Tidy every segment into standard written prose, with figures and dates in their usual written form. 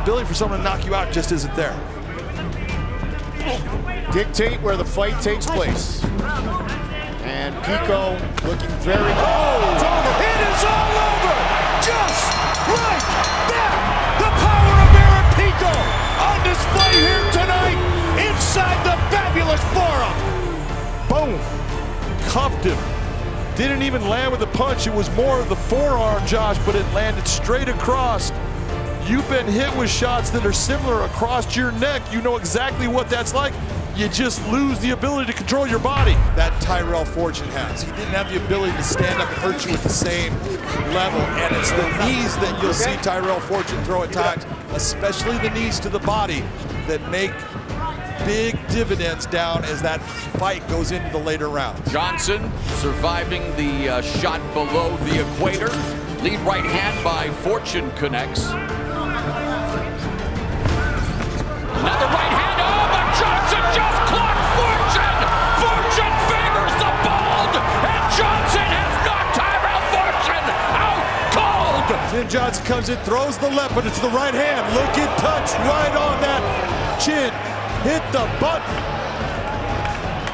ability for someone to knock you out just isn't there. Dictate where the fight takes place. And Pico looking very... Oh! It's over. It is all over! Just like that! The power of Aaron Pico on display here tonight inside the fabulous forum! Boom! Cuffed him. Didn't even land with a punch. It was more of the forearm, Josh, but it landed straight across. You've been hit with shots that are similar across your neck. You know exactly what that's like. You just lose the ability to control your body. That Tyrell Fortune has. He didn't have the ability to stand up and hurt you at the same level. And it's the knees that you'll see Tyrell Fortune throw at times, especially the knees to the body, that make big dividends down as that fight goes into the later rounds. Johnson surviving the shot below the equator. Lead right hand by Fortune connects. Another right hand, oh, but Johnson just clocked Fortune! Fortune favors the bald, and Johnson has knocked Tyrell Fortune out cold! Then Johnson comes in, throws the left, but it's the right hand. Look at touch right on that chin. Hit the button.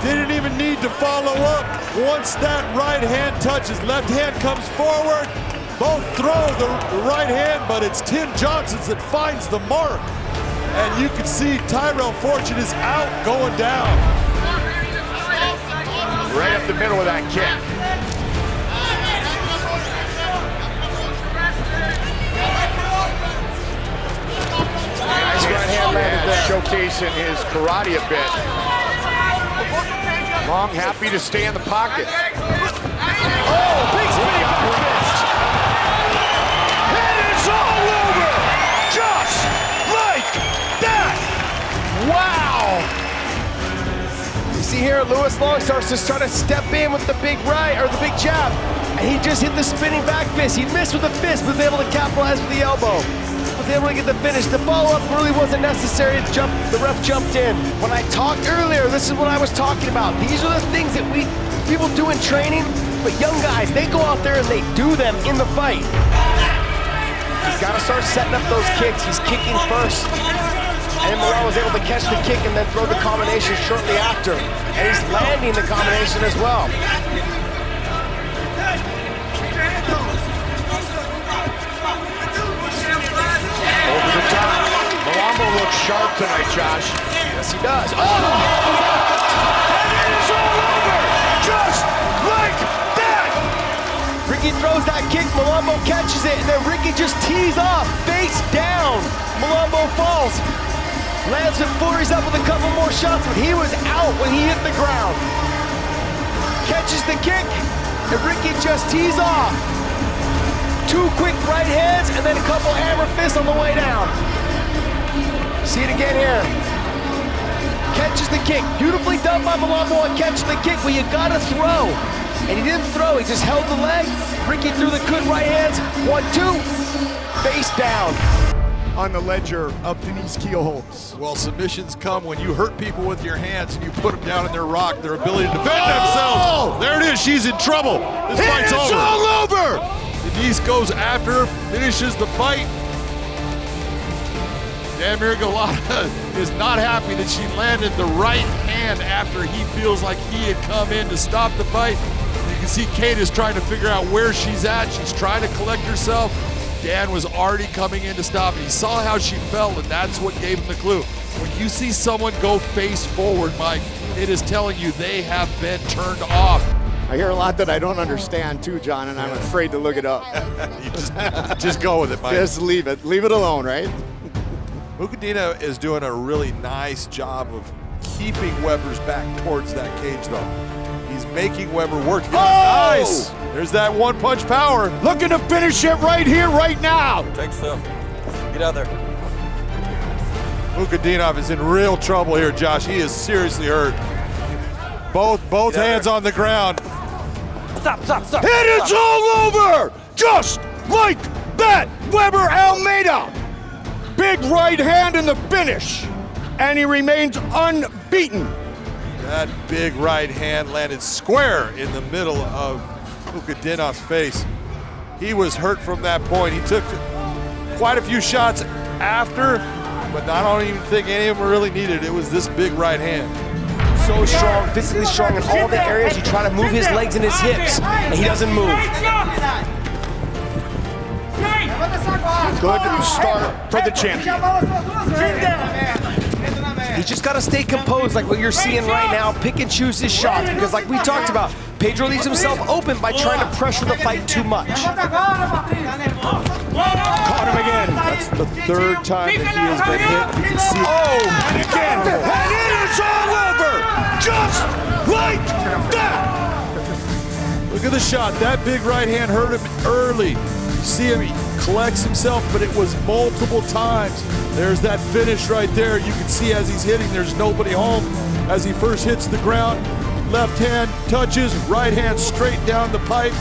Didn't even need to follow up. Once that right hand touches, left hand comes forward. Both throw the right hand, but it's Tim Johnson's that finds the mark. And you can see Tyrell Fortune is out, going down. Right up the middle of that kick. Nice right hand landed there. Showcasing his karate a bit. Long happy to stay in the pocket. Oh, big spinning back fist! It is all over! Just like that! Wow! You see here, Lewis Long starts to try to step in with the big right, or the big jab, and he just hit the spinning back fist. He missed with the fist, but was able to capitalize with the elbow. Was able to get the finish. The follow-up really wasn't necessary. The ref jumped in. When I talked earlier, this is what I was talking about. These are the things that people do in training, but young guys, they go out there and they do them in the fight. He's got to start setting up those kicks. He's kicking first. And Morel was able to catch the kick and then throw the combination shortly after. And he's landing the combination as well. Over the top. Mlambo looks sharp tonight, Josh. Yes, he does. Oh! And it is all over! Just like that! Ricky throws that kick, Mlambo catches it, and then Ricky just tees off, face down. Mlambo falls. Lands it, flurries up with a couple more shots, but he was out when he hit the ground. Catches the kick, and Ricky just tees off. Two quick right hands, and then a couple hammer fists on the way down. See it again here. Catches the kick. Beautifully done by Mlambo on catching the kick, but you gotta throw. And he didn't throw, he just held the leg. Ricky threw the good right hands. 1-2, face down. On the ledger of Denise Kielholtz. Well, submissions come when you hurt people with your hands and you put them down in their rock, their ability to defend themselves. There it is, she's in trouble. This fight's over. It's all over! Denise goes after her, finishes the fight. Dan Miragolata is not happy that she landed the right hand after he feels like he had come in to stop the fight. You can see Kate is trying to figure out where she's at. She's trying to collect herself. Dan was already coming in to stop it. He saw how she felt, and that's what gave him the clue. When you see someone go face forward, Mike, it is telling you they have been turned off. I hear a lot that I don't understand too, John, and I'm afraid to look it up. You just go with it, Mike. Just leave it. Leave it alone, right? Mukhidinov is doing a really nice job of keeping Weber's back towards that cage, though. He's making Weber work. Oh! Nice! There's that one-punch power. Looking to finish it right here, right now. Take stuff. Get out there. Mukhidinov is in real trouble here, Josh. He is seriously hurt. Both hands on the ground. Stop. It is all over! Just like that! Weber Almeida! Big right hand in the finish. And he remains unbeaten. That big right hand landed square in the middle of Mukhidinov's face. He was hurt from that point. He took quite a few shots after, but I don't even think any of them really needed it. It was this big right hand. So strong, physically strong in all the areas. You try to move his legs and his hips, and he doesn't move. Good start for the champion. He's just got to stay composed like what you're seeing right now. Pick and choose his shots, because like we talked about, Pedro leaves himself open by trying to pressure the fight too much. Caught him again. That's the third time that he has been hit. You can see. Oh, and again. And it is all over. Just like that. Look at the shot. That big right hand hurt him early. You see him, he collects himself, but it was multiple times. There's that finish right there. You can see as he's hitting, there's nobody home. As he first hits the ground, left hand touches, right hand straight down the pipe.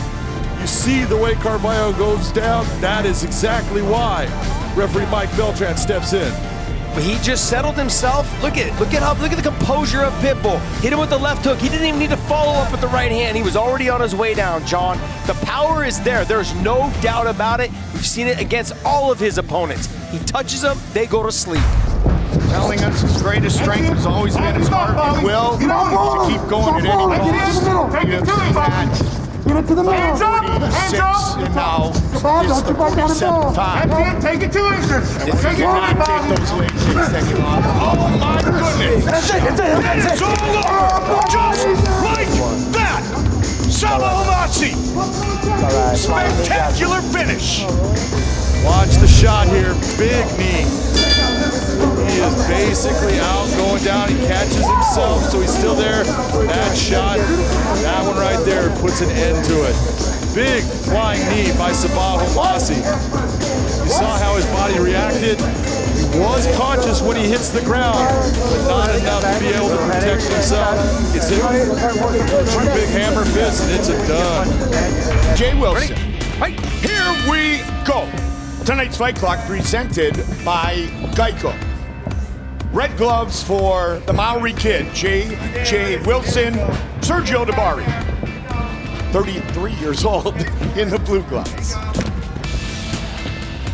You see the way Carvalho goes down. That is exactly why referee Mike Beltran steps in. But he just settled himself. Look at the composure of Pitbull. Hit him with the left hook. He didn't even need to follow up with the right hand. He was already on his way down, John. The power is there. There's no doubt about it. We've seen it against all of his opponents. He touches them, they go to sleep. Telling us his greatest strength has always been his heart and will to keep going at any cost. We have seen that. Get it to the middle. Hands up! 46, and now it's the 47th time. Take it to Enkamp. If he cannot take those leg kicks any longer. Oh my goodness! It's all over! Just like that! Sabah Homasi! Spectacular finish! Watch the shot here. Big knee. He is basically out, going down. He catches himself, so he's still there. That shot, that one right there puts an end to it. Big flying knee by Sabah Homasi. You saw how his body reacted. He was conscious when he hits the ground, but not enough to be able to protect himself. It's two big hammer fists, and it's a done. Jay Wilson. Right, here we go. Tonight's Fight Clock presented by Geico. Red gloves for the Maori kid, Jay Wilson, Sergio Bari. 33 years old in the blue gloves.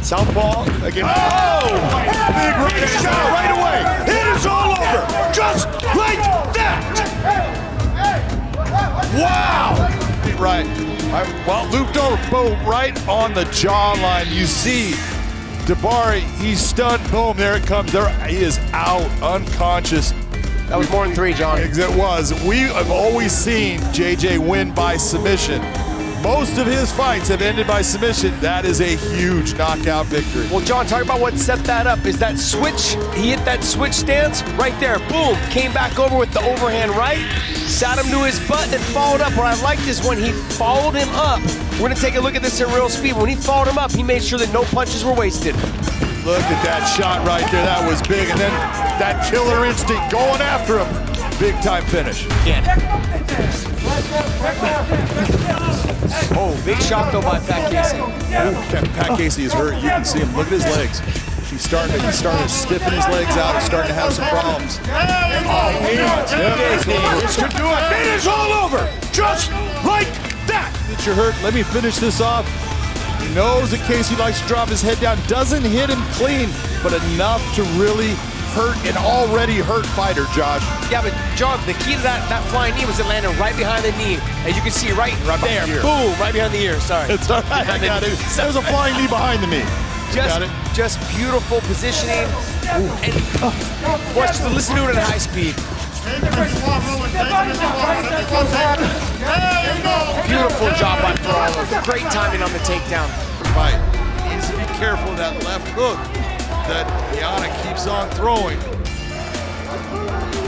Southpaw again. Oh! Big right shot right away. It is all over. Just like that. Wow. Right. Well, looped over, boom, right on the jawline. You see Bari, he's stunned, boom, there it comes. There, he is out, unconscious. That was more than three, John. It was. We have always seen JJ win by submission. Most of his fights have ended by submission. That is a huge knockout victory. Well, John, talk about what set that up. Is that switch? He hit that switch stance right there. Boom. Came back over with the overhand right. Sat him to his butt and followed up. What I liked is when he followed him up. We're going to take a look at this at real speed. When he followed him up, he made sure that no punches were wasted. Look at that shot right there. That was big. And then that killer instinct going after him. Big time finish. Again. Oh, big shot though by Pat Casey. Pat Casey is hurt. You can see him. Look at his legs. He's starting to stiffen his legs out. He's starting to have some problems. This could do it. It is all over. Just like that. Get your hurt. Let me finish this off. He knows that Casey likes to drop his head down. Doesn't hit him clean, but enough to really hurt an already hurt fighter, Josh. Yeah, but John, the key to that flying knee was it landed right behind the knee. As you can see, right there. The Boom, right behind the ear. Sorry. It's all right. I got it. There was a flying knee behind the knee. Just beautiful positioning. And listen to it at high speed. Beautiful job by Faraldo. Great timing on the takedown. Right. He needs to be careful of that left hook that Yana keeps on throwing.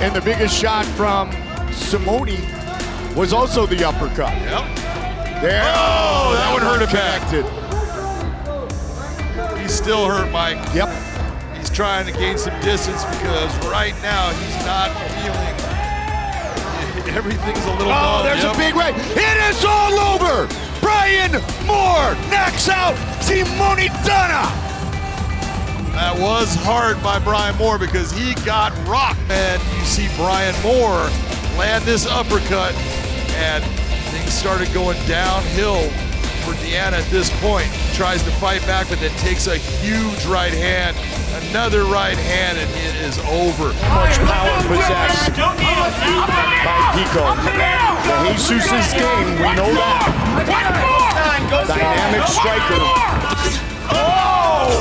And the biggest shot from Simone was also the uppercut. Yep. There. Oh, that one hurt him back. Connected. He's still hurt, Mike. Yep. He's trying to gain some distance because right now he's not feeling. Everything's a little Oh, numb. there's a big right. It is all over. Brian Moore knocks out Simone Donna. That was hard by Brian Moore because he got rocked. And you see Brian Moore land this uppercut, and things started going downhill for Deanna at this point. Tries to fight back, but then takes a huge right hand. Another right hand, and it is over. Much power possessed by Pico. The Jesus' game, we know that. Dynamic striker. Oh!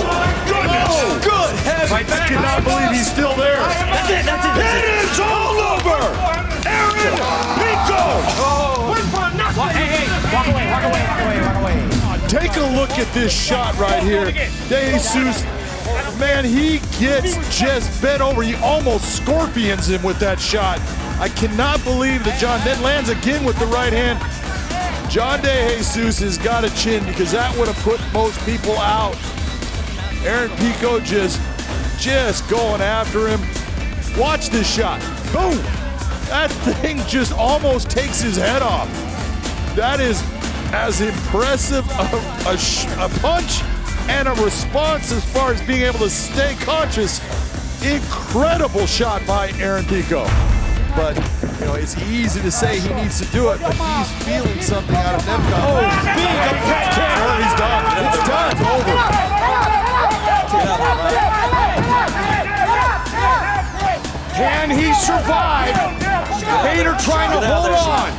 Goodness! Good heavy. I cannot believe he's still there. That's it. It is all over! Aaron Pico! Hey, walk away. Take a look at this shot right here. De Jesus, man, he gets just bent over. He almost scorpions him with that shot. I cannot believe that John then lands again with the right hand. John De Jesus has got a chin because that would have put most people out. Aaron Pico just going after him. Watch this shot. Boom! That thing just almost takes his head off. That is as impressive a punch and a response as far as being able to stay conscious. Incredible shot by Aaron Pico. But, you know, it's easy to say he needs to do it, but he's feeling something out of Nemkov. Oh, big uppercut. He's done. It's done. It's over. Can he survive? Bader trying to hold on.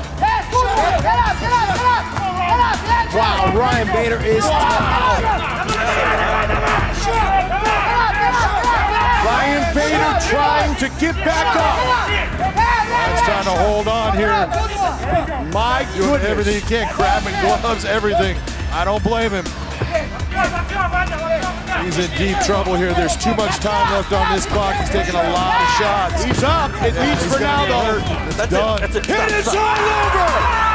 Wow, Ryan Bader is out. Ryan Bader trying to get back up. Ryan's trying to hold on here. My Doing goodness. everything he can, grabbing gloves, everything. I don't blame him. He's in deep trouble here. There's too much time left on this clock. He's taking a lot of shots. He's up. It leads for now, though. That's done. It is all over.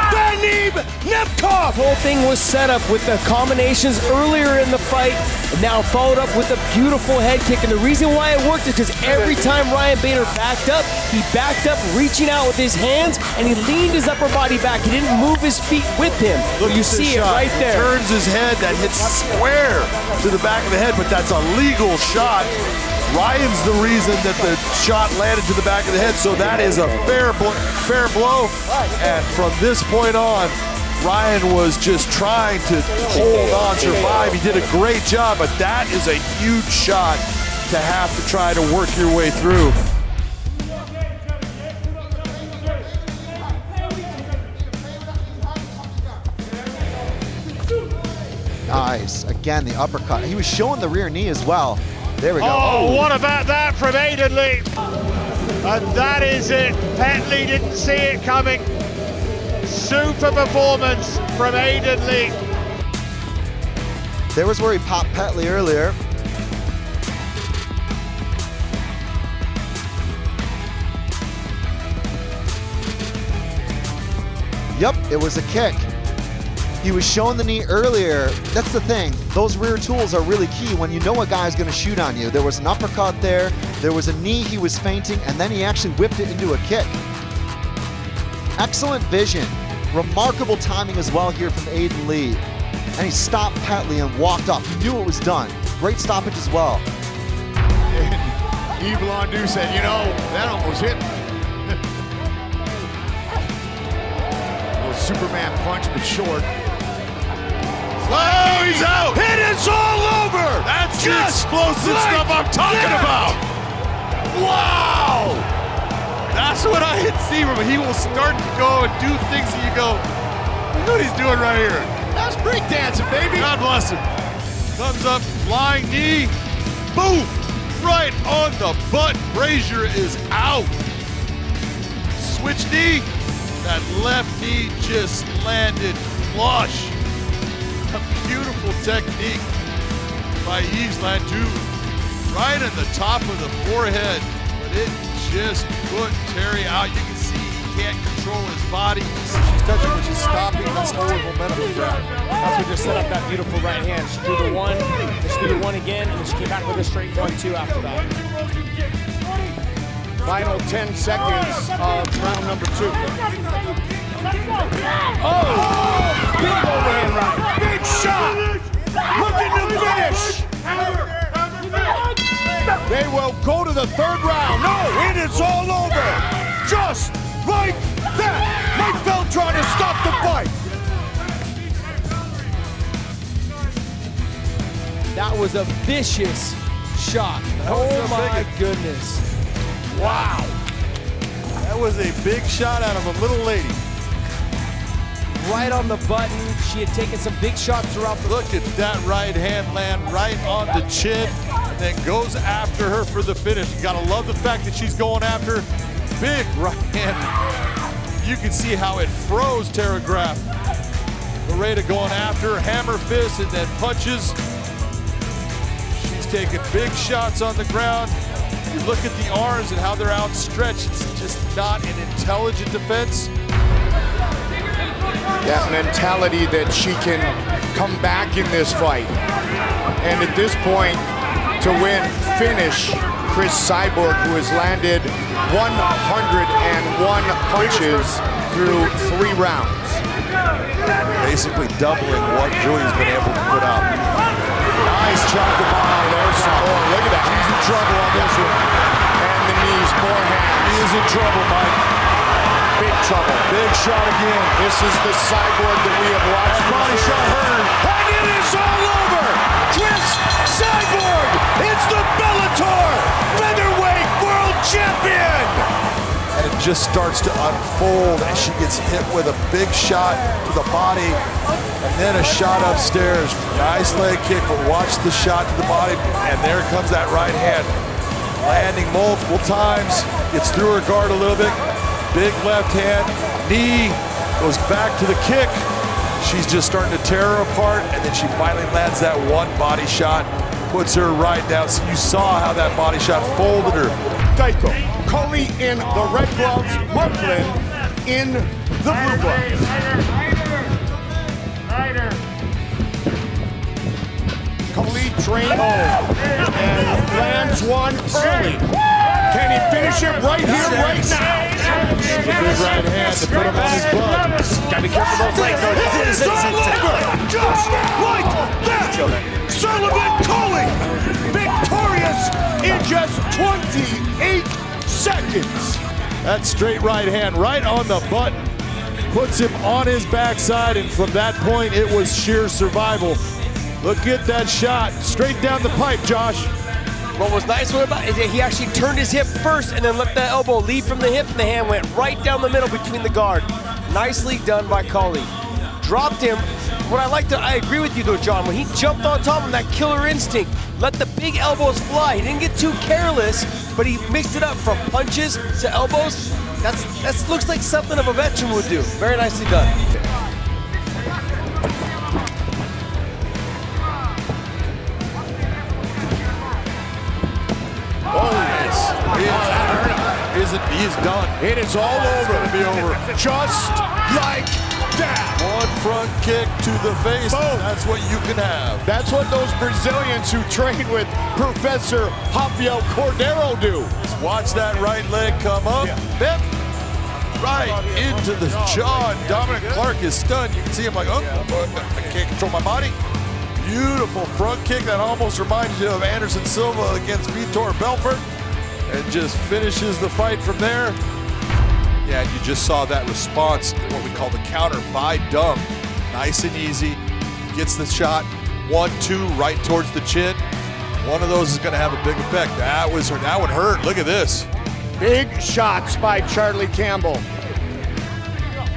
Nemkov. The whole thing was set up with the combinations earlier in the fight, and now followed up with a beautiful head kick. And the reason why it worked is because every time Ryan Bader backed up, he backed up reaching out with his hands, and he leaned his upper body back. He didn't move his feet with him. Look You at this see it shot. right He there. turns his head, that hits square to the back of the head, but that's a legal shot. Ryan's the reason that the shot landed to the back of the head, so that is a fair blow. And from this point on, Ryan was just trying to hold on, survive. He did a great job, but that is a huge shot to have to try to work your way through. Nice. Again, the uppercut. He was showing the rear knee as well. There we go. Oh, what about that from Aiden Lee? And that is it. Petley didn't see it coming. Super performance from Aiden Lee. There was where he popped Petley earlier. Yep, it was a kick. He was showing the knee earlier. That's the thing. Those rear tools are really key when you know a guy's going to shoot on you. There was an uppercut there. There was a knee he was feinting, and then he actually whipped it into a kick. Excellent vision. Remarkable timing as well here from Aiden Lee. And he stopped Petley and walked off. He knew it was done. Great stoppage as well. Yves Landu said, you know, that almost hit me. Little Superman punch, but short. Oh, he's out! It is all over! That's the explosive stuff I'm talking about! Wow! That's what I had seen from him. He will start to go and do things that you go, look what he's doing right here. That's breakdancing, baby! God bless him. Comes up, flying knee, boom! Right on the butt. Brazier is out. Switch knee. That left knee just landed flush. A beautiful technique by Yves Landu. Right in the top of the forehead. But it just put Terry out. You can see he can't control his body. She's touching, but she's stopping this whole momentum grab. That's what just set up that beautiful right hand. She threw the one, then she threw the one again, and then she came back with a straight 1-2 after that. Final 10 seconds of round number 2. Oh! Big overhand right. Big shot! Looking to finish! They will go to the 3rd round. No, it is all over! Just like that! Mike Bell trying to stop the fight! That was a vicious shot. Oh my goodness. Wow. That was a big shot out of a little lady. Right on the button. She had taken some big shots throughout the... Look at that right hand land right on the chin, and then goes after her for the finish. You gotta love the fact that she's going after big right hand. You can see how it froze Telegraph. Loureda going after, hammer fist, and then punches. She's taking big shots on the ground. You look at the arms and how they're outstretched. It's just not an intelligent defense. That mentality that she can come back in this fight. And at this point, to win, finish Cris Cyborg, who has landed 101 punches through 3 rounds. Basically doubling what Julie's been able to put out. Nice chop to body. There's some more. Look at that. He's in trouble on this one. And the knees, more hands. He is in trouble, Mike. Big trouble. Big shot again. This is the Cyborg that we have watched. Body shot heard. And it is all over. Cris Cyborg is the Bellator featherweight world champion. And it just starts to unfold as she gets hit with a big shot to the body and then a shot upstairs. Nice leg kick, but watch the shot to the body, and there comes that right hand. Landing multiple times, gets through her guard a little bit. Big left hand, knee, goes back to the kick. She's just starting to tear her apart, and then she finally lands that one body shot, puts her right down. So you saw how that body shot folded her. Geico, Coley in the red gloves, Brooklyn in the blue gloves. Coley trained and lands one early. Can he finish it right here, right now? The big right hand to put him on his butt. Gotta be careful those legs. It's all over, just like that. Sullivan Coley, victorious in just 28 seconds. That straight right hand right on the button puts him on his backside, and from that point it was sheer survival. Look at that shot straight down the pipe, Josh. What was nice about it is that he actually turned his hip first and then let the elbow lead from the hip, and the hand went right down the middle between the guard. Nicely done by Coley. Dropped him. What I agree with you though, John, when he jumped on top of that killer instinct, let the big elbows fly. He didn't get too careless, but he mixed it up from punches to elbows. That looks like something of a veteran would do. Very nicely done. He is done. It is all over. It's gonna be over. Just like that. One front kick to the face. Boom. That's what you can have. That's what those Brazilians who train with Professor Rafael Cordeiro do. Just watch that right leg come up. Bip. Right into the jaw. Dominic Clark is stunned. You can see him like, oh, I can't control my body. Beautiful front kick that almost reminds you of Anderson Silva against Vitor Belfort. And just finishes the fight from there. Yeah, you just saw that response, what we call the counter by Dumb. Nice and easy. Gets the shot, 1-2 right towards the chin. One of those is gonna have a big effect. That one hurt. Look at this. Big shots by Charlie Campbell.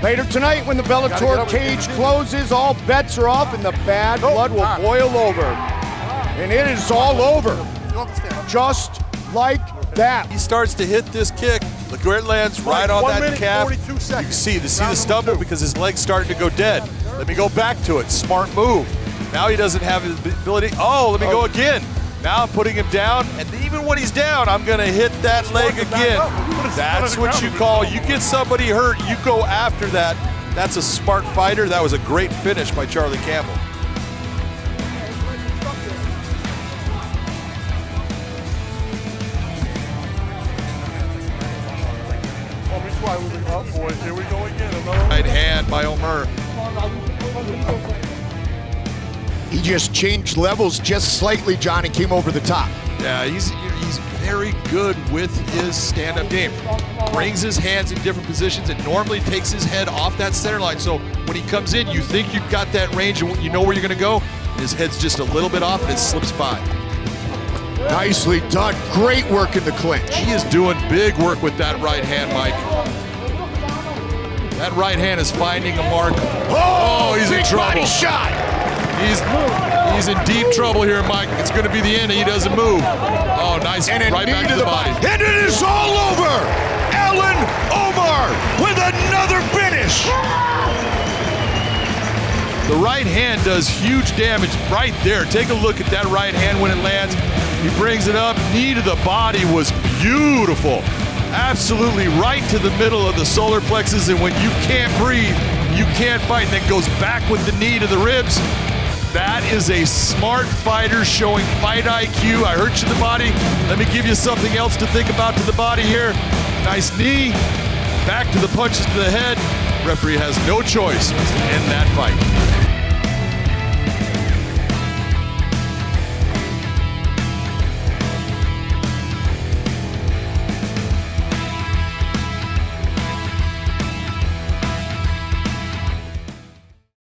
Later tonight, when the Bellator cage closes, all bets are off and the bad blood will boil over. And it is all over. Just like that. He starts to hit this kick. Look where it lands, right on that calf. You can see the stumble because his leg's starting to go dead. Let me go back to it. Smart move. Now he doesn't have his ability. Oh, let me go again. Now I'm putting him down, and even when he's down, I'm gonna hit that leg again. That's what you call, you get somebody hurt, you go after that. That's a smart fighter. That was a great finish by Charlie Campbell. Here we go again. Right hand by Omer. He just changed levels just slightly, John, and came over the top. Yeah, he's very good with his stand-up game. Brings his hands in different positions and normally takes his head off that center line. So when he comes in, you think you've got that range and you know where you're gonna go. His head's just a little bit off and it slips by. Nicely done. Great work in the clinch. He is doing big work with that right hand, Mike. That right hand is finding a mark. Oh, he's in big trouble. Body shot. He's in deep trouble here, Mike. It's going to be the end. He doesn't move. Oh, nice. And a right knee back to the body. And it is all over. Ellen Omar with another finish. The right hand does huge damage right there. Take a look at that right hand when it lands. He brings it up. Knee to the body was beautiful. Absolutely right to the middle of the solar plexus. And when you can't breathe, you can't fight. And then goes back with the knee to the ribs. That is a smart fighter showing fight IQ. I hurt you in the body. Let me give you something else to think about to the body here. Nice knee. Back to the punches to the head. Referee has no choice to end that fight.